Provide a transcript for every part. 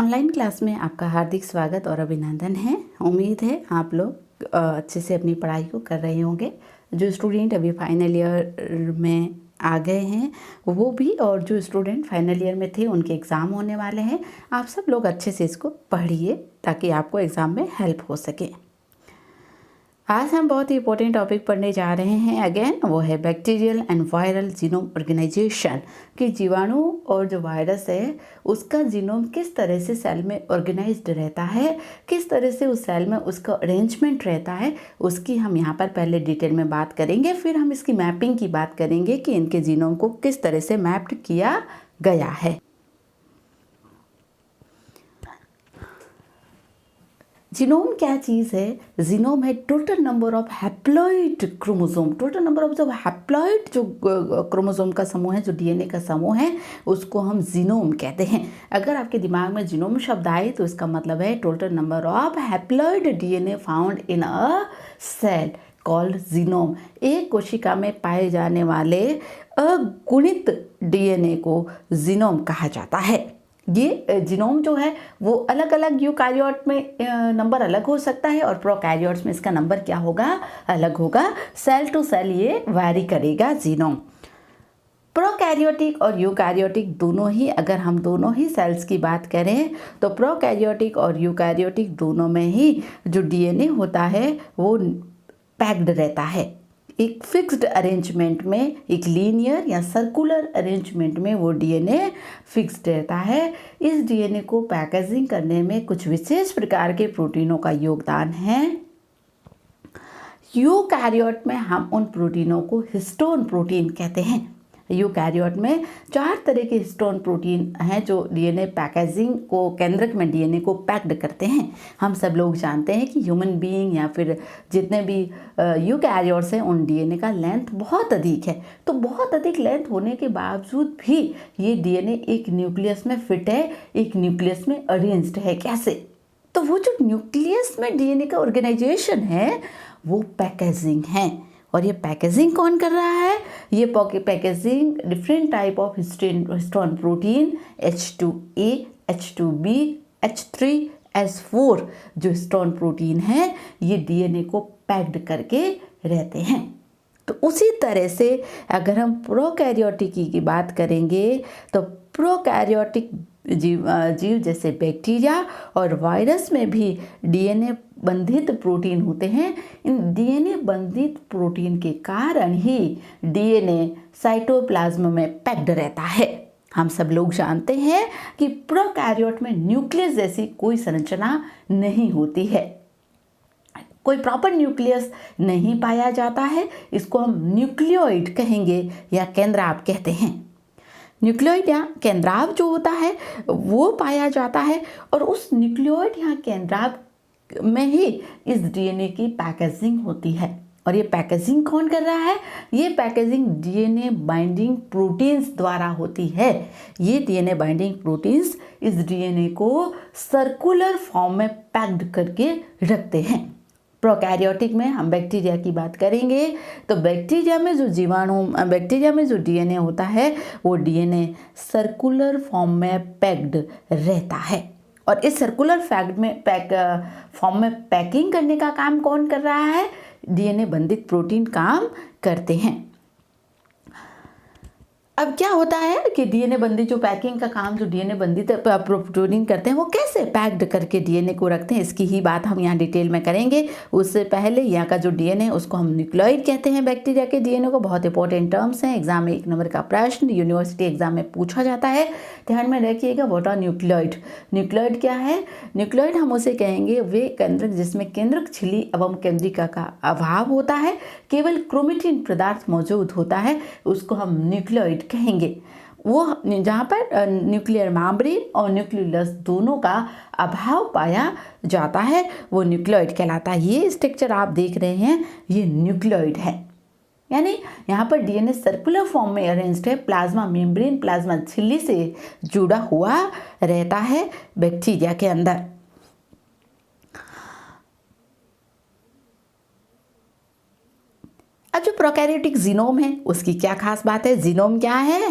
Online class में आपका हार्दिक स्वागत और अभिनंदन है। उम्मीद है आप लोग अच्छे से अपनी पढ़ाई को कर रहे होंगे। जो स्टूडेंट अभी फाइनल ईयर में आ गए हैं वो भी, और जो स्टूडेंट फाइनल ईयर में थे उनके एग्ज़ाम होने वाले हैं। आप सब लोग अच्छे से इसको पढ़िए ताकि आपको एग्ज़ाम में हेल्प हो सके। आज हम बहुत ही इंपॉर्टेंट टॉपिक पढ़ने जा रहे हैं अगेन, वो है bacterial and viral genome organisation. कि जीवाणु और जो वायरस है उसका जीनोम किस तरह से सेल में ऑर्गेनाइज्ड रहता है, किस तरह से उस सेल में उसका अरेंजमेंट रहता है, उसकी हम यहाँ पर पहले डिटेल में बात करेंगे। फिर हम इसकी मैपिंग की बात करेंगे कि इनके जीनोम को किस तरह से मैप्ड किया गया है। जीनोम क्या चीज़ है? जीनोम है total number of haploid chromosome. Total number of जो हैप्लॉइड जो क्रोमोसोम का समूह है, जो डीएनए का समूह है, उसको हम जीनोम कहते हैं। अगर आपके दिमाग में जीनोम शब्द आए तो इसका मतलब है total number of haploid DNA found in a cell called genome. एक कोशिका में पाए जाने वाले अगुणित डीएनए को जीनोम कहा जाता है। ये जीनोम जो है वो अलग अलग यूकैरियोट में नंबर अलग हो सकता है और प्रोकैरियोट्स में इसका नंबर क्या होगा, अलग होगा। सेल टू सेल ये वैरी करेगा जीनोम। प्रोकैरियोटिक और यूकैरियोटिक दोनों ही, अगर हम दोनों ही सेल्स की बात करें तो प्रोकैरियोटिक और यूकैरियोटिक दोनों में ही जो डीएनए होता है वो पैक्ड रहता है। एक फिक्स्ड अरेंजमेंट में, एक लीनियर या सर्कुलर अरेंजमेंट में वो डीएनए फिक्स्ड रहता है। इस डीएनए को पैकेजिंग करने में कुछ विशेष प्रकार के प्रोटीनों का योगदान है। यूकैरियोट में हम उन प्रोटीनों को हिस्टोन प्रोटीन कहते हैं। यूकैरियोट में 4 तरह के हिस्टोन प्रोटीन हैं जो डीएनए पैकेजिंग को, केंद्रक में डीएनए को पैक्ड करते हैं। हम सब लोग जानते हैं कि ह्यूमन बीइंग या फिर जितने भी यूकैरियोट्स हैं उन डीएनए का लेंथ बहुत अधिक है। तो बहुत अधिक लेंथ होने के बावजूद भी ये डीएनए एक न्यूक्लियस में फिट है, एक न्यूक्लियस में अरेंज्ड है। कैसे? तो वो जो न्यूक्लियस में डीएनए का ऑर्गेनाइजेशन है वो पैकेजिंग है। और ये पैकेजिंग कौन कर रहा है? ये packaging different type of histone protein H2A, H2B, H3, S4 जो हिस्टोन प्रोटीन है ये डीएनए को पैक्ड करके रहते हैं। तो उसी तरह से अगर हम प्रोकैरियोटिक की बात करेंगे तो प्रोकैरियोटिक जीव जैसे बैक्टीरिया और वायरस में भी डीएनए बंधित प्रोटीन होते हैं। इन डीएनए बंधित प्रोटीन के कारण ही डीएनए साइटोप्लाज्म में पैक्ड रहता है। हम सब लोग जानते हैं कि प्रोकैरियोट में न्यूक्लियस जैसी कोई संरचना नहीं होती है, कोई प्रॉपर न्यूक्लियस नहीं पाया जाता है। इसको हम न्यूक्लियोइड कहेंगे या केंद्राव कहते हैं। न्यूक्लियोइड या केंद्राव जो होता है वो पाया जाता है और उस न्यूक्लियोइड या केंद्राव में ही इस डीएनए की पैकेजिंग होती है। और ये पैकेजिंग कौन कर रहा है? ये पैकेजिंग डीएनए बाइंडिंग प्रोटीन्स द्वारा होती है। ये डीएनए बाइंडिंग प्रोटीन्स इस डीएनए को सर्कुलर फॉर्म में पैक्ड करके रखते हैं। प्रोकैरियोटिक में हम बैक्टीरिया की बात करेंगे तो बैक्टीरिया में जो डीएनए होता है वो डीएनए सर्कुलर फॉर्म में पैक्ड रहता है। और इस सर्कुलर फॉर्म में पैकिंग करने का काम कौन कर रहा है? डीएनए बंधित प्रोटीन काम करते हैं। अब क्या होता है कि डीएनए बंधित जो पैकिंग का काम जो डीएनए बंधित प्रोटीन करते हैं वो कैसे पैक्ड करके डीएनए को रखते हैं, इसकी ही बात हम यहाँ डिटेल में करेंगे। उससे पहले यहाँ का जो डीएनए उसको हम न्यूक्लियोइड कहते हैं। बैक्टीरिया के डीएनए को बहुत इंपॉर्टेंट टर्म्स हैं, एग्जाम में 1 नंबर का प्रश्न यूनिवर्सिटी एग्जाम में पूछा जाता है। ध्यान में रखिएगा, व्हाट आर न्यूक्लियोइड। न्यूक्लियोइड क्या है? न्यूक्लियोइड हम उसे कहेंगे वे केंद्रक जिसमें केंद्रक झिल्ली एवं केंद्रिका का अभाव होता है, केवल क्रोमेटिन पदार्थ मौजूद होता है, उसको हम न्यूक्लियोइड कहेंगे। वो जहाँ पर न्यूक्लियर मेम्ब्रेन और न्यूक्लियस दोनों का अभाव पाया जाता है वो न्यूक्लियोइड कहलाता है। ये स्ट्रक्चर आप देख रहे हैं ये न्यूक्लियोइड है। यानी यहाँ पर डीएनए सर्कुलर फॉर्म में अरेंज्ड है, प्लाज्मा मेम्ब्रेन प्लाज्मा झिल्ली से जुड़ा हुआ रहता है बैक्टीरिया के अंदर। अब जो प्रोकैरियोटिक जीनोम है उसकी क्या खास बात है? जीनोम क्या है?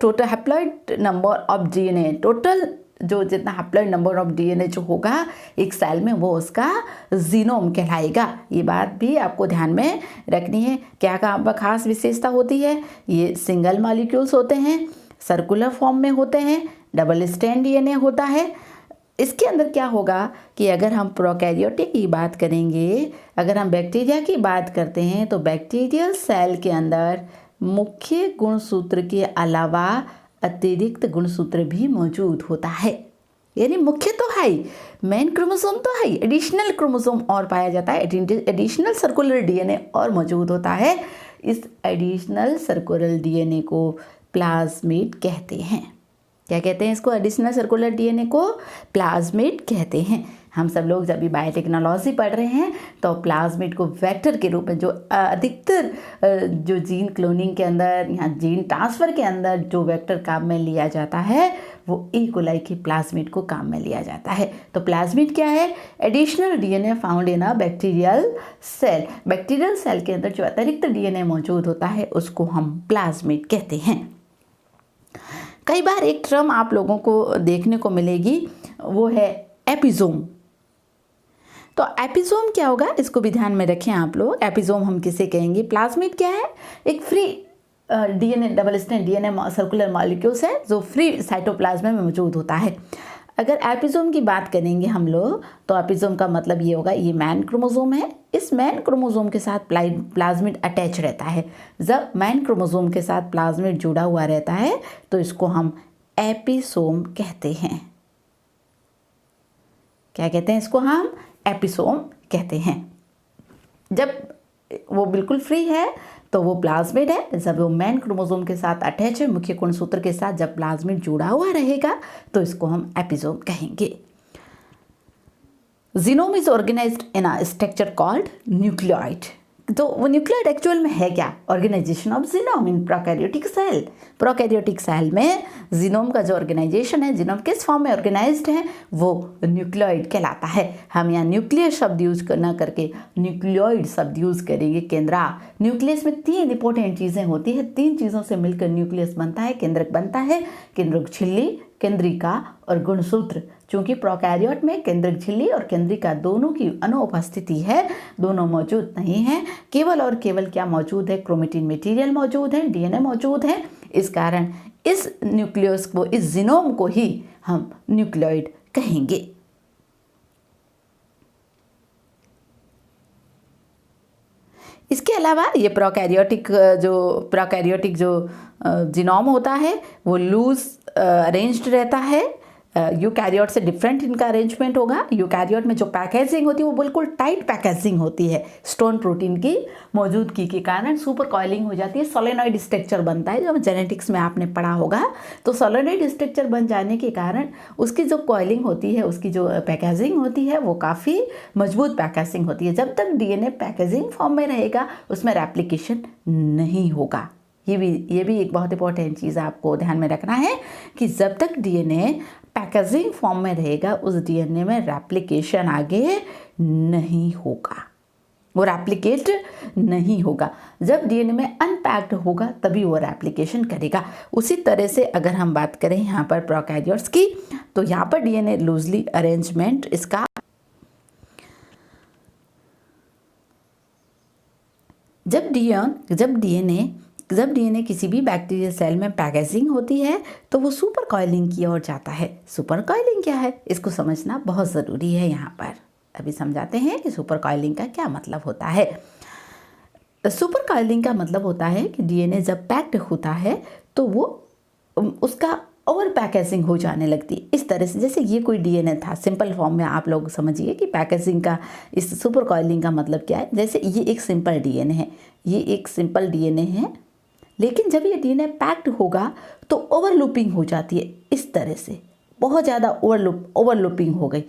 Total haploid number of DNA, total जो जितना हैप्लॉइड नंबर ऑफ डीएनए जो होगा एक सेल में वो उसका जीनोम कहलाएगा। ये बात भी आपको ध्यान में रखनी है। क्या क्या खास विशेषता होती है? ये सिंगल मॉलिक्यूल्स होते हैं, सर्कुलर फॉर्म में होते हैं, डबल स्ट्रैंड डीएनए होता है। इसके अंदर क्या होगा कि अगर हम प्रोकैरियोटिक की बात करेंगे, अगर हम बैक्टीरिया की बात करते हैं तो बैक्टीरियल सेल के अंदर मुख्य गुणसूत्र के अलावा अतिरिक्त गुणसूत्र भी मौजूद होता है। यानी मुख्य तो है ही, मेन क्रोमोसोम तो है, एडिशनल क्रोमोसोम और पाया जाता है, एडिशनल सर्कुलर डीएनए और मौजूद होता है। इस एडिशनल सर्कुलर डीएनए को प्लाज्मिड कहते हैं। क्या कहते हैं इसको? एडिशनल सर्कुलर डीएनए को प्लाज्मिड कहते हैं। हम सब लोग जब भी बायोटेक्नोलॉजी पढ़ रहे हैं तो प्लाज्मिड को वेक्टर के रूप में, जो अधिकतर जो जीन क्लोनिंग के अंदर या जीन ट्रांसफ़र के अंदर जो वेक्टर काम में लिया जाता है वो ई कोलाई के प्लाज्मिड को काम में लिया जाता है। तो प्लाज्मिड क्या है? Additional DNA found in a bacterial cell. Bacterial cell के अंदर जो अतिरिक्त डीएनए मौजूद होता है उसको हम प्लाज्मिड कहते हैं। कई बार एक टर्म आप लोगों को देखने को मिलेगी, वो है एपिसोम। तो एपिसोम क्या होगा इसको भी ध्यान में रखें आप लोग। एपिसोम हम किसे कहेंगे? प्लाज्मिड क्या है? एक free DNA, double strand DNA circular molecules है जो फ्री साइटोप्लाज्म में मौजूद होता है। अगर एपिसोम की बात करेंगे हम लोग तो एपिसोम का मतलब ये होगा, ये मैन क्रोमोसोम है, इस मैन क्रोमोसोम के साथ प्लाज्मिड अटैच रहता है। जब मैन क्रोमोसोम के साथ प्लाज्मिड जुड़ा हुआ रहता है तो इसको हम एपिसोम कहते हैं। क्या कहते हैं इसको? हम एपिसोम कहते हैं। जब वो बिल्कुल फ्री है तो वो प्लाज्मिड है, जब वो मैन क्रोमोसोम के साथ अटैच है, मुख्य गुणसूत्र के साथ जब प्लाज्मिड जुड़ा हुआ रहेगा तो इसको हम एपिसोम कहेंगे। Genome is organised in a structure called nucleoid. तो वो न्यूक्लियोइड एक्चुअल में है क्या? Organisation of genome in prokaryotic cell. Prokaryotic cell में जीनोम का जो ऑर्गेनाइजेशन है, जीनोम किस फॉर्म में ऑर्गेनाइज्ड है, वो न्यूक्लियोइड कहलाता है। हम यहाँ न्यूक्लियस शब्द यूज न करके न्यूक्लियोइड शब्द यूज करेंगे। केंद्रा, न्यूक्लियस में 3 इंपॉर्टेंट चीज़ें होती है, 3 चीज़ों से मिलकर न्यूक्लियस बनता है। केंद्रक बनता है, केंद्रक झिल्ली, केंद्रिका और गुणसूत्र। चूंकि प्रोकैरियोट में केंद्रक झिल्ली और केंद्रिका दोनों की अनुपस्थिति है, दोनों मौजूद नहीं है, केवल और केवल क्या मौजूद है? क्रोमेटिन मटेरियल मौजूद है, डीएनए मौजूद है। इस कारण इस न्यूक्लियस को, इस जीनोम को ही हम न्यूक्लियोइड कहेंगे। इसके अलावा ये प्रोकैरियोटिक जो जीनोम होता है वो लूज अरेंज्ड रहता है। यूकैरियोट से डिफरेंट इनका अरेंजमेंट होगा। यूकैरियोट में जो पैकेजिंग होती है वो बिल्कुल टाइट पैकेजिंग होती है। स्टोन प्रोटीन की मौजूदगी के कारण सुपर कॉइलिंग हो जाती है, सोलेनॉइड स्ट्रक्चर बनता है, जो जेनेटिक्स में आपने पढ़ा होगा। तो सोलेनॉइड स्ट्रक्चर बन जाने के कारण उसकी जो कॉइलिंग होती है, उसकी जो पैकेजिंग होती है वो काफ़ी मजबूत पैकेजिंग होती है। जब तक डीएनए पैकेजिंग फॉर्म में रहेगा उसमें रेप्लिकेशन नहीं होगा। ये भी एक बहुत इंपॉर्टेंट चीज़ आपको ध्यान में रखना है कि जब तक डीएनए पैकेजिंग फॉर्म में रहेगा उस डीएनए में रेप्लिकेशन आगे नहीं होगा, वो रेप्लिकेट नहीं होगा। जब डीएनए में अनपैक्ड होगा तभी वो रेप्लिकेशन करेगा। उसी तरह से अगर हम बात करें यहाँ पर प्रोकैरियोट्स की, तो यहाँ पर डीएनए लूजली अरेंजमेंट इसका, जब डीएनए किसी भी बैक्टीरियल सेल में पैकेजिंग होती है तो वो सुपर कॉइलिंग की ओर जाता है। सुपर कॉइलिंग क्या है इसको समझना बहुत ज़रूरी है। यहाँ पर अभी समझाते हैं कि सुपर कॉइलिंग का क्या मतलब होता है। सुपर कॉइलिंग का मतलब होता है कि डीएनए जब पैक्ड होता है तो वो उसका ओवर पैकेजिंग हो जाने लगती है। इस तरह से जैसे ये कोई डीएनए था, सिंपल फॉर्म में आप लोग समझिए कि पैकेजिंग का, इस सुपर कॉइलिंग का मतलब क्या है। जैसे ये एक सिंपल डीएनए है, ये एक सिंपल डीएनए है, लेकिन जब ये डीएनए पैक्ड होगा तो ओवरलूपिंग हो जाती है। इस तरह से बहुत ज़्यादा ओवरलूपिंग हो गई।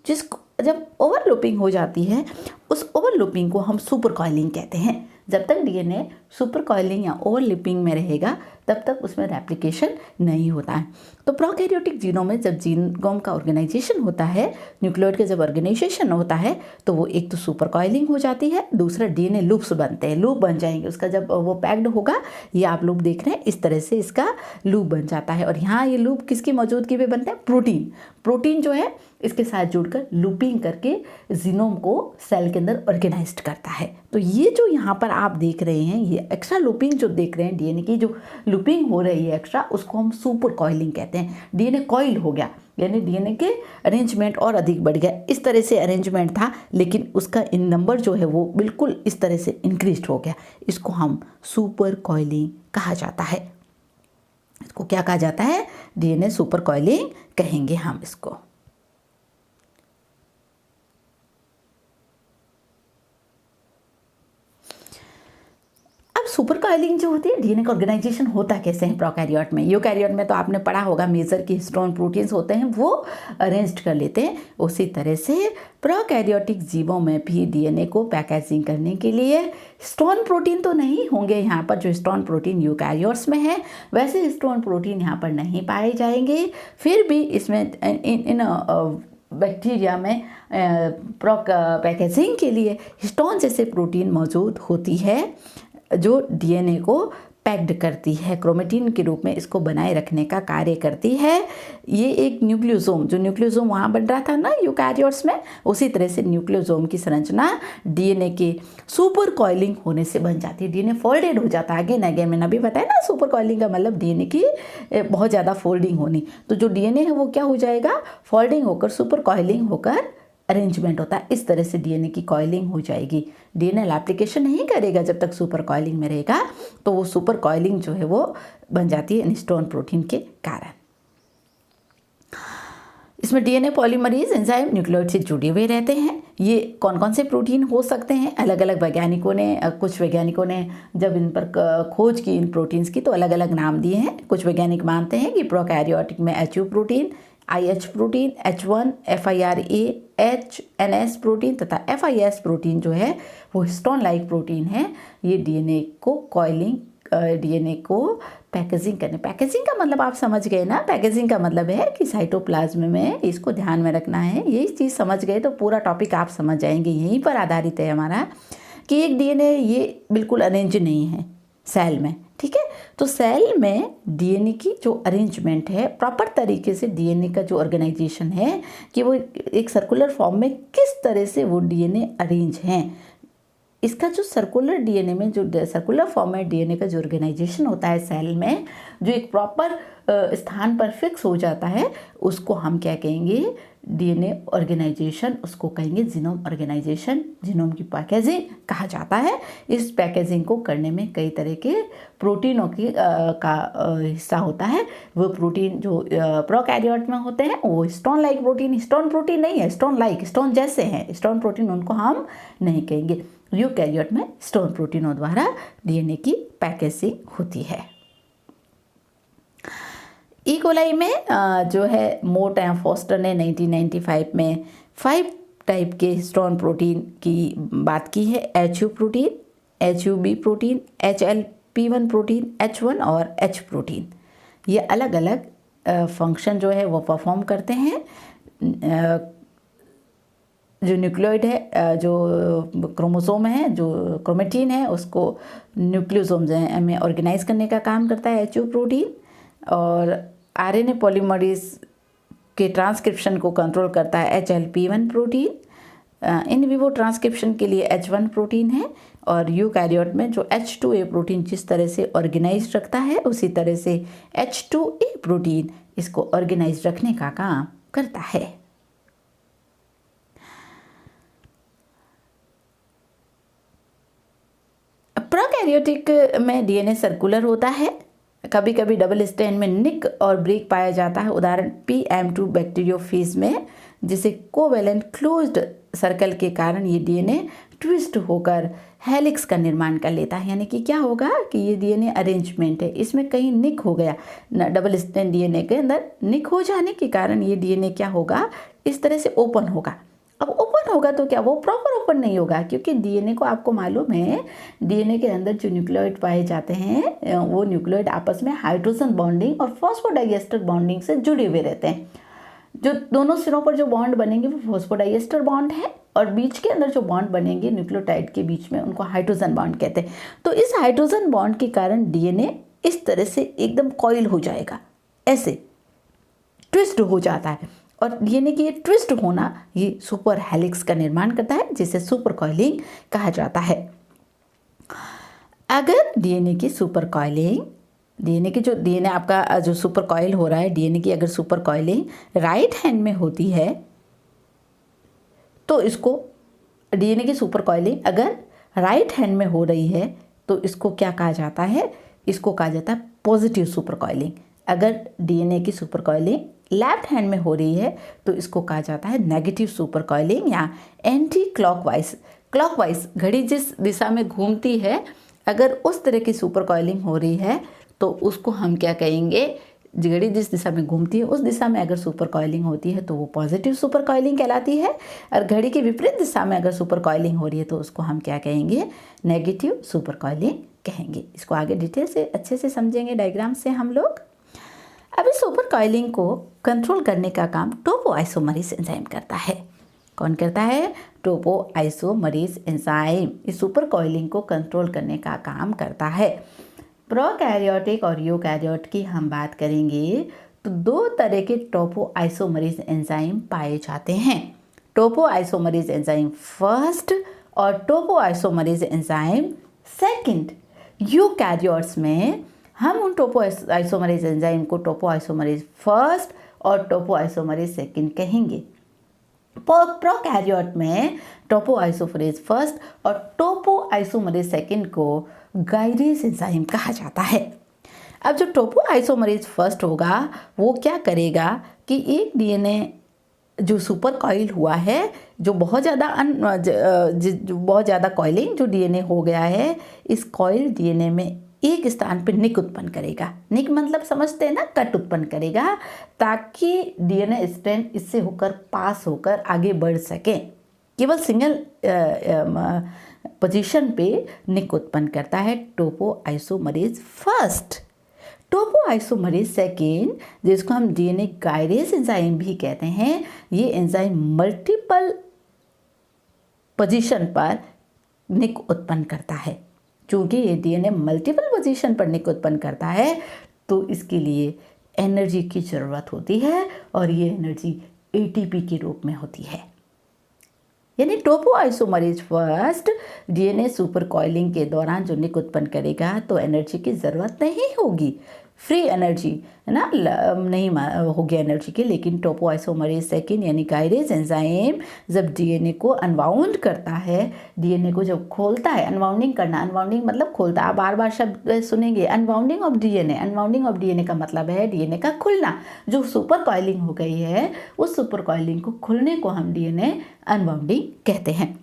जब ओवरलूपिंग हो जाती है उस ओवरलूपिंग को हम सुपर कॉइलिंग कहते हैं। जब तक डीएनए सुपर कॉइलिंग या ओवरलैपिंग में रहेगा तब तक उसमें रेप्लिकेशन नहीं होता है। तो प्रोकैरियोटिक जीनोम में जब जीनोम का ऑर्गेनाइजेशन होता है, न्यूक्लियोइड का जब ऑर्गेनाइजेशन होता है तो वो एक तो सुपर कॉइलिंग हो जाती है, दूसरा डीएनए लूप्स बनते हैं, लूप बन जाएंगे उसका जब वो पैक्ड होगा। ये आप लूप देख रहे हैं, इस तरह से इसका लूप बन जाता है। और यहाँ ये लूप किसकी मौजूदगी में बनते हैं? प्रोटीन जो है इसके साथ जुड़कर लूपिंग करके जीनोम को सेल के अंदर ऑर्गेनाइज्ड करता है। तो ये जो यहाँ पर आप देख रहे हैं, ये एक्स्ट्रा लूपिंग जो देख रहे हैं, डीएनए की जो लूपिंग हो रही है एक्स्ट्रा, उसको हम सुपर कॉइलिंग कहते हैं। डीएनए कॉइल हो गया, यानी डीएनए के अरेंजमेंट और अधिक बढ़ गया। इस तरह से अरेंजमेंट था, लेकिन उसका इन नंबर जो है वो बिल्कुल इस तरह से इंक्रीज हो गया। इसको हम सुपर कॉइलिंग कहा जाता है। इसको क्या कहा जाता है? डीएनए सुपर कॉइलिंग कहेंगे हम इसको। सुपर कॉइलिंग जो होती है, डीएनए का ऑर्गेनाइजेशन होता कैसे है प्रोकैरियोट में? यूकैरियोट में तो आपने पढ़ा होगा मेजर की हिस्टोन प्रोटीन्स होते हैं वो अरेंज्ड कर लेते हैं। उसी तरह से प्रोकैरियोटिक जीवों में भी डीएनए को पैकेजिंग करने के लिए हिस्टोन प्रोटीन तो नहीं होंगे यहाँ पर, जो हिस्टोन प्रोटीन यूकैरियोट्स में है वैसे हिस्टोन प्रोटीन यहाँ पर नहीं पाए जाएंगे। फिर भी इसमें इन बैक्टीरिया में पैकेजिंग के लिए हिस्टोन जैसे प्रोटीन मौजूद होती है जो डीएनए को पैक्ड करती है, क्रोमेटिन के रूप में इसको बनाए रखने का कार्य करती है। ये एक न्यूक्लियोसोम, जो न्यूक्लियोसोम वहाँ बन रहा था ना यूकैरियोट्स में, उसी तरह से न्यूक्लियोसोम की संरचना डीएनए के सुपर कॉइलिंग होने से बन जाती है। डीएनए फोल्डेड हो जाता है। अगेन मैंने अभी बताया ना, सुपर कॉइलिंग का मतलब डीएनए की बहुत ज़्यादा फोल्डिंग होनी। तो जो डीएनए है वो क्या हो जाएगा? फोल्डिंग होकर सुपर कॉइलिंग होकर अरेंजमेंट होता है। इस तरह से डीएनए की कॉइलिंग हो जाएगी। डीएनए एप्लीकेशन नहीं करेगा जब तक सुपर कॉइलिंग में रहेगा, तो वो सुपर कॉइलिंग जो है वो बन जाती है हिस्टोन प्रोटीन के कारण। इसमें डीएनए पॉलीमरेज एंजाइम न्यूक्लियोइड से जुड़े हुए रहते हैं। ये कौन कौन से प्रोटीन हो सकते हैं? अलग अलग वैज्ञानिकों ने, कुछ वैज्ञानिकों ने जब इन पर खोज की इन प्रोटीन्स की, तो अलग अलग नाम दिए हैं। कुछ वैज्ञानिक मानते हैं कि प्रोकैरियोटिक में HU protein, IH protein, H1, FIRA, HNS protein तथा FIS प्रोटीन जो है वो हिस्टोन लाइक प्रोटीन है। ये डीएनए को कॉइलिंग, डीएनए को पैकेजिंग करने, पैकेजिंग का मतलब आप समझ गए ना? पैकेजिंग का मतलब है कि साइटोप्लाज्म में इसको ध्यान में रखना है। यही चीज़ समझ गए तो पूरा टॉपिक आप समझ जाएंगे। यहीं पर आधारित है हमारा कि एक डीएनए ये बिल्कुल अरेंज नहीं है सेल में, ठीक है? तो सेल में डीएनए की जो अरेंजमेंट है, प्रॉपर तरीके से डीएनए का जो ऑर्गेनाइजेशन है कि वो एक सर्कुलर फॉर्म में किस तरह से वो डीएनए अरेंज हैं, इसका जो सर्कुलर डीएनए में जो सर्कुलर फॉर्म में डीएनए का जो ऑर्गेनाइजेशन होता है सेल में, जो एक प्रॉपर स्थान पर फिक्स हो जाता है, उसको हम क्या कहेंगे? डीएनए ऑर्गेनाइजेशन, उसको कहेंगे जीनोम ऑर्गेनाइजेशन। जीनोम की पैकेजिंग कहा जाता है। इस पैकेजिंग को करने में कई तरह के प्रोटीनों की का हिस्सा होता है। वो प्रोटीन जो प्रोकैरियोट में होते हैं वो histone like protein, histone protein नहीं है, हिस्टोन लाइक, हिस्टोन जैसे हैं, हिस्टोन प्रोटीन उनको हम नहीं कहेंगे। यूकैरियोट में हिस्टोन प्रोटीनों द्वारा डीएनए की पैकेजिंग होती है। ई कोलाई में जो है मोट एंड फोस्टर ने 1995 में 5 टाइप के हिस्टोन प्रोटीन की बात की है। HU protein, HUB protein, HLP1 protein, H1 और H प्रोटीन। ये अलग अलग फंक्शन जो है वो परफॉर्म करते हैं। जो न्यूक्लियोइड है, जो क्रोमोसोम है, जो क्रोमेटिन है, उसको न्यूक्लियोसोम में ऑर्गेनाइज करने का काम करता है HU प्रोटीन। और आरएनए पॉलीमरेज के ट्रांसक्रिप्शन को कंट्रोल करता है HLP1 protein. In vivo transcription के लिए H1 प्रोटीन है। और यूकैरियोट में जो H2A प्रोटीन जिस तरह से ऑर्गेनाइज रखता है, उसी तरह से H2A प्रोटीन इसको ऑर्गेनाइज रखने का काम करता है। प्रोकैरियोटिक में डीएनए सर्कुलर होता है। कभी कभी डबल स्ट्रैंड में निक और ब्रेक पाया जाता है। उदाहरण PM2 बैक्टीरियोफेज में, जिसे कोवेलेंट क्लोज्ड सर्कल के कारण ये डीएनए ट्विस्ट होकर हेलिक्स का निर्माण कर लेता है। यानी कि क्या होगा कि ये डीएनए अरेंजमेंट है, इसमें कहीं निक हो गया, डबल स्ट्रैंड डीएनए के अंदर निक हो जाने के कारण ये डीएनए क्या होगा? इस तरह से ओपन होगा। अब ओपन ओपन होगा तो क्या वो प्रॉपर ओपन नहीं होगा, क्योंकि डीएनए को आपको मालूम है डीएनए के अंदर जो न्यूक्लियोइड पाए जाते हैं वो न्यूक्लियोइड आपस में हाइड्रोजन बॉन्डिंग और फॉस्फोडाइएस्टर बॉन्डिंग से जुड़े हुए रहते हैं। जो दोनों सिरों पर जो बॉन्ड बनेंगे वो फॉस्फोडाइएस्टर बॉन्ड है और बीच के अंदर जो बॉन्ड बनेंगे न्यूक्लियोटाइड के बीच में उनको हाइड्रोजन बॉन्ड कहते हैं। तो इस हाइड्रोजन बॉन्ड के कारण डीएनए इस तरह से एकदम कॉइल हो जाएगा, ऐसे ट्विस्ट हो जाता है और डीएनए की ये ट्विस्ट होना ये सुपर हेलिक्स का निर्माण करता है, जिसे सुपर कॉइलिंग कहा जाता है। अगर डीएनए की सुपर कॉइलिंग, डीएनए आपका जो सुपर कॉइल हो रहा है, डीएनए की अगर सुपर कॉइलिंग राइट हैंड में होती है तो इसको, डीएनए की सुपर कॉइलिंग अगर राइट हैंड में हो रही है तो इसको क्या कहा जाता है, इसको कहा जाता है पॉजिटिव सुपर कॉइलिंग। अगर डीएनए की सुपर कॉइलिंग लेफ्ट हैंड में हो रही है तो इसको कहा जाता है नेगेटिव सुपर कॉइलिंग या एंटी क्लॉकवाइज। क्लॉकवाइज घड़ी जिस दिशा में घूमती है, अगर उस तरह की सुपर कॉइलिंग हो रही है तो उसको हम क्या कहेंगे, घड़ी जिस दिशा में घूमती है उस दिशा में अगर सुपर कॉइलिंग होती है तो वो पॉजिटिव सुपर कॉइलिंग कहलाती है, और घड़ी की विपरीत दिशा में अगर सुपर कॉइलिंग हो रही है तो उसको हम क्या कहेंगे, नेगेटिव सुपर कॉइलिंग कहेंगे। इसको आगे डिटेल से अच्छे से समझेंगे डायग्राम से हम लोग। अब इस सुपर कॉइलिंग को कंट्रोल करने का काम टोपोआइसोमरेज एंजाइम करता है। कौन करता है, टोपोआइसोमरेज एंजाइम इस सुपर कॉइलिंग को कंट्रोल करने का काम करता है। प्रोकैरियोटिक और यूकैरियोट की हम बात करेंगे तो दो तरह के टोपोआइसोमरेज एंजाइम पाए जाते हैं, टोपोआइसोमरेज एंजाइम फर्स्ट और टोपोआइसोमरेज एंजाइम सेकंड। यूकैरियोट्स में हम उन टोपोआइसोमरेज एंजाइम को टोपोआइसोमरेज फर्स्ट और टोपोआइसोमरेज सेकंड कहेंगे। प्रोकैरियोट में टोपोआइसोमरेज फर्स्ट और टोपोआइसोमरेज सेकंड को गाइरेज एंजाइम कहा जाता है। अब जो टोपोआइसोमरेज फर्स्ट होगा वो क्या करेगा कि एक डीएनए जो सुपर कॉइल हुआ है, जो बहुत ज़्यादा कॉइलिंग जो डीएनए हो गया है, इस कॉइल डीएनए में एक स्थान पर निक उत्पन्न करेगा। निक मतलब समझते हैं ना, कट उत्पन्न करेगा ताकि डीएनए स्ट्रैंड इससे होकर पास होकर आगे बढ़ सके। केवल सिंगल पोजीशन पे निक उत्पन्न करता है टोपोआइसोमरेज फर्स्ट। टोपोआइसोमरेज सेकेंड, जिसको हम डीएनए गाइरेज एंजाइम भी कहते हैं, ये एंजाइम मल्टीपल पोजीशन पर निक उत्पन्न करता है। चूँकि ये डीएनए मल्टीपल पोजीशन पर निक उत्पन्न करता है तो इसके लिए एनर्जी की ज़रूरत होती है और ये एनर्जी एटीपी के रूप में होती है। यानी topoisomerase first DNA super coiling के दौरान जो निक उत्पन्न करेगा तो एनर्जी की ज़रूरत नहीं होगी, फ्री एनर्जी है ना, नहीं होगी एनर्जी की। लेकिन टोपोआइसोमरेज सेकेंड यानी गाइरेज एंजाइम जब डीएनए को अनवाउंड करता है, डीएनए को जब खोलता है, अनवाउंडिंग करना, अनवाउंडिंग मतलब खोलता, आप बार बार शब्द सुनेंगे अनवाउंडिंग ऑफ डीएनए। अनवाउंडिंग ऑफ डीएनए का मतलब है डीएनए का खुलना। जो सुपर कॉइलिंग हो गई है उस सुपर कॉइलिंग को खुलने को हम डीएनए अनवाउंडिंग कहते हैं।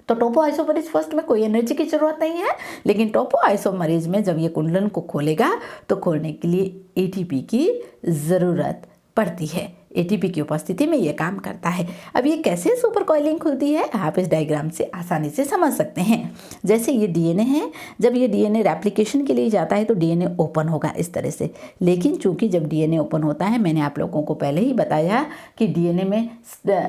तो टोपोआइसोमरेज फर्स्ट में कोई एनर्जी की जरूरत नहीं है, लेकिन टोपोआइसोमरेज में जब ये कुंडलन को खोलेगा तो खोलने के लिए एटीपी की ज़रूरत पड़ती है। एटीपी की उपस्थिति में ये काम करता है। अब ये कैसे सुपर कॉइलिंग खुलती है आप इस डायग्राम से आसानी से समझ सकते हैं। जैसे ये डीएनए है, जब ये डीएनए रेप्लिकेशन के लिए जाता है तो डीएनए ओपन होगा इस तरह से। लेकिन चूंकि जब डीएनए ओपन होता है, मैंने आप लोगों को पहले ही बताया कि डीएनए में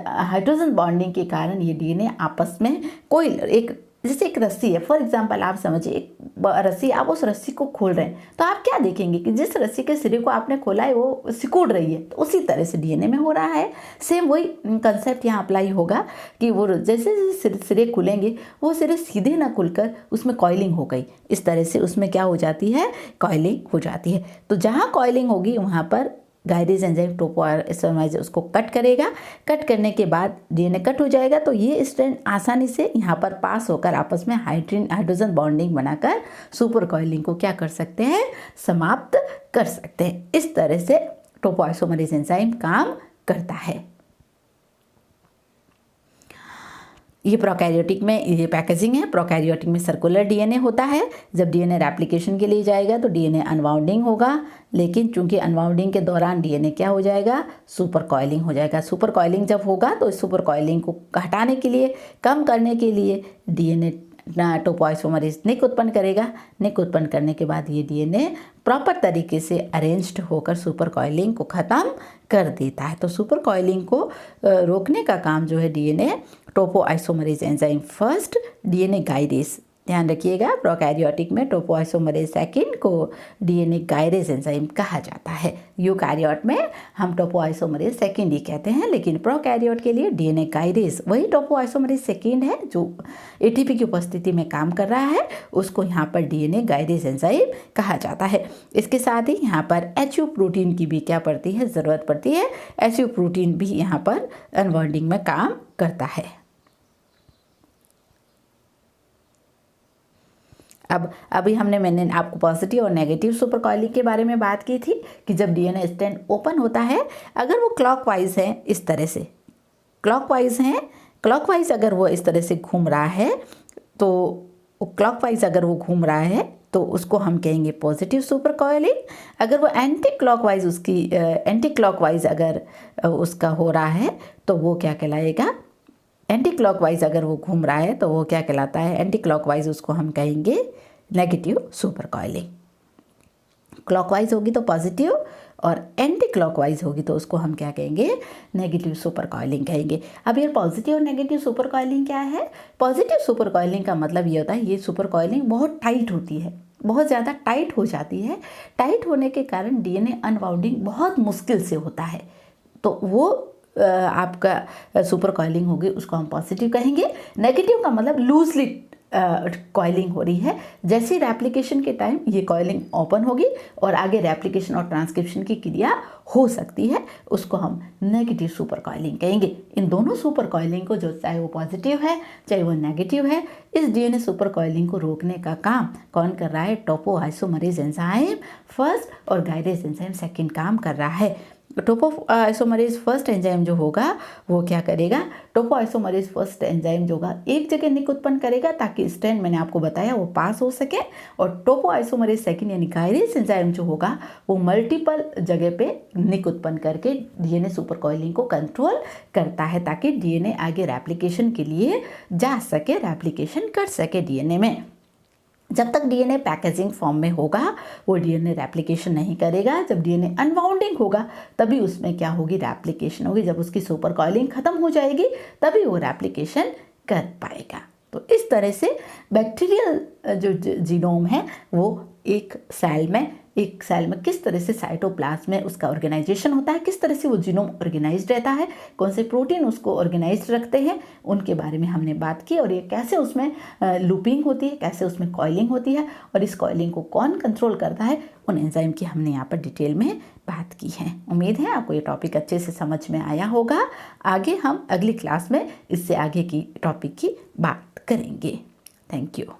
हाइड्रोजन बॉन्डिंग के कारण ये डीएनए आपस में कोई एक, जैसे एक रस्सी है, फॉर एग्जांपल आप समझिए एक रस्सी, आप उस रस्सी को खोल रहे हैं तो आप क्या देखेंगे कि जिस रस्सी के सिरे को आपने खोला है वो सिकुड़ रही है, तो उसी तरह से डीएनए में हो रहा है। सेम वही कंसेप्ट यहाँ अप्लाई होगा कि वो जैसे जैसे सिरे खुलेंगे वो सिरे सीधे ना खुलकर उसमें कॉइलिंग हो गई, इस तरह से उसमें क्या हो जाती है, कॉइलिंग हो जाती है। तो जहाँ कॉइलिंग होगी वहाँ पर गाइरेज एंजाइम टोपोआइसोमरेज उसको कट करेगा। कट करने के बाद डीएनए कट हो जाएगा तो ये स्ट्रैंड आसानी से यहाँ पर पास होकर आपस में हाइड्रोजन बॉन्डिंग बनाकर सुपर कॉइलिंग को क्या कर सकते हैं, समाप्त कर सकते हैं। इस तरह से टोपोआइसोमरेज एंजाइम काम करता है। ये प्रोकैरियोटिक में ये पैकेजिंग है। प्रोकैरियोटिक में सर्कुलर डीएनए होता है। जब डीएनए रेप्लिकेशन के लिए जाएगा तो डीएनए अनवाउंडिंग होगा, लेकिन चूंकि अनवाउंडिंग के दौरान डीएनए क्या हो जाएगा, सुपर कॉइलिंग हो जाएगा। सुपर कॉइलिंग जब होगा तो इस सुपर कॉइलिंग को हटाने के लिए, कम करने के लिए डीएनए टोपोआइसोमरेज निक उत्पन्न करेगा। निक उत्पन्न करने के बाद ये डीएनए प्रॉपर तरीके से अरेंज्ड होकर सुपर कॉइलिंग को ख़त्म कर देता है। तो सुपर कॉइलिंग को रोकने का काम जो है DNA topoisomerase enzyme first, DNA gyrase, ध्यान रखिएगा प्रोकैरियोटिक में टोपोआइसोमरेज सेकंड को डीएनए गाइरेज एंजाइम कहा जाता है। यूकैरियोट में हम टोपोआइसोमरेज सेकंड ही कहते हैं, लेकिन प्रोकैरियोट के लिए डीएनए गाइरेज वही टोपोआइसोमरेज सेकंड है जो एटीपी की उपस्थिति में काम कर रहा है, उसको यहाँ पर डीएनए गाइरेज एंजाइम कहा जाता है। इसके साथ ही यहाँ पर एचयू प्रोटीन की भी क्या पड़ती है, ज़रूरत पड़ती है। एचयू प्रोटीन भी यहाँ पर अनवाइंडिंग में काम करता है। अब अभी मैंने आपको पॉजिटिव और नेगेटिव सुपर कॉइलिंग के बारे में बात की थी कि जब डीएनए स्ट्रैंड ओपन होता है, अगर वो क्लॉकवाइज है, इस तरह से क्लॉकवाइज है, क्लॉकवाइज अगर वो इस तरह से घूम रहा है, तो क्लॉकवाइज अगर वो घूम रहा है तो उसको हम कहेंगे पॉजिटिव सुपर कॉइलिंग। अगर वो एंटी क्लॉकवाइज एंटी क्लॉकवाइज अगर उसका हो रहा है तो वो क्या कहलाएगा, एंटी क्लॉकवाइज अगर वो घूम रहा है तो वो क्या कहलाता है, एंटी क्लॉकवाइज उसको हम कहेंगे नेगेटिव सुपर कॉइलिंग। क्लॉकवाइज होगी तो पॉजिटिव और एंटी क्लॉकवाइज होगी तो उसको हम क्या कहेंगे, नेगेटिव सुपर कॉइलिंग कहेंगे। अब ये पॉजिटिव और नेगेटिव सुपर कॉइलिंग क्या है? पॉजिटिव सुपर कॉइलिंग का मतलब ये होता है ये सुपर कॉइलिंग बहुत टाइट होती है, बहुत ज़्यादा टाइट हो जाती है। टाइट होने के कारण डीएनए अनवाउंडिंग बहुत मुश्किल से होता है, तो वो आपका सुपर कॉइलिंग होगी, उसको हम पॉजिटिव कहेंगे। नेगेटिव का मतलब लूजली कॉइलिंग हो रही है। जैसे रेप्लिकेशन के टाइम ये कॉइलिंग ओपन होगी और आगे रेप्लिकेशन और ट्रांसक्रिप्शन की क्रिया हो सकती है, उसको हम नेगेटिव सुपर कॉइलिंग कहेंगे। इन दोनों सुपर कॉइलिंग को, जो चाहे वो पॉजिटिव है चाहे वो नेगेटिव है, इस डीएनए सुपर कॉइलिंग को रोकने का काम कौन कर रहा है? टोपोआइसोमरेज एंजाइम फर्स्ट और गाइरेज एंजाइम सेकंड काम कर रहा है। टोपोआइसोमरेज फर्स्ट एंजाइम जो होगा वो क्या करेगा, टोपोआइसोमरेज फर्स्ट एंजाइम जो होगा एक जगह निक उत्पन्न करेगा ताकि स्ट्रैंड, मैंने आपको बताया, वो पास हो सके। और टोपोआइसोमरेज सेकंड यानी गाइरेज एंजाइम जो होगा वो मल्टीपल जगह पे निक उत्पन्न करके डीएनए सुपर कॉइलिंग को कंट्रोल करता है ताकि डीएनए आगे रेप्लिकेशन के लिए जा सके, रेप्लिकेशन कर सके डीएनए में। जब तक डीएनए पैकेजिंग फॉर्म में होगा वो डीएनए रेप्लिकेशन नहीं करेगा। जब डीएनए अनवाउंडिंग होगा तभी उसमें क्या होगी, रेप्लिकेशन होगी। जब उसकी सुपर कॉइलिंग खत्म हो जाएगी तभी वो रेप्लिकेशन कर पाएगा। तो इस तरह से बैक्टीरियल जो जीनोम है वो एक सेल में किस तरह से साइटोप्लाज्म में उसका ऑर्गेनाइजेशन होता है, किस तरह से वो जीनोम ऑर्गेनाइज्ड रहता है, कौन से प्रोटीन उसको ऑर्गेनाइज्ड रखते हैं, उनके बारे में हमने बात की। और ये कैसे उसमें लूपिंग होती है, कैसे उसमें कॉइलिंग होती है और इस कॉइलिंग को कौन कंट्रोल करता है, उन एंजाइम की हमने यहाँ पर डिटेल में बात की है। उम्मीद है आपको ये टॉपिक अच्छे से समझ में आया होगा। आगे हम अगली क्लास में इससे आगे की टॉपिक की बात करेंगे। Thank you.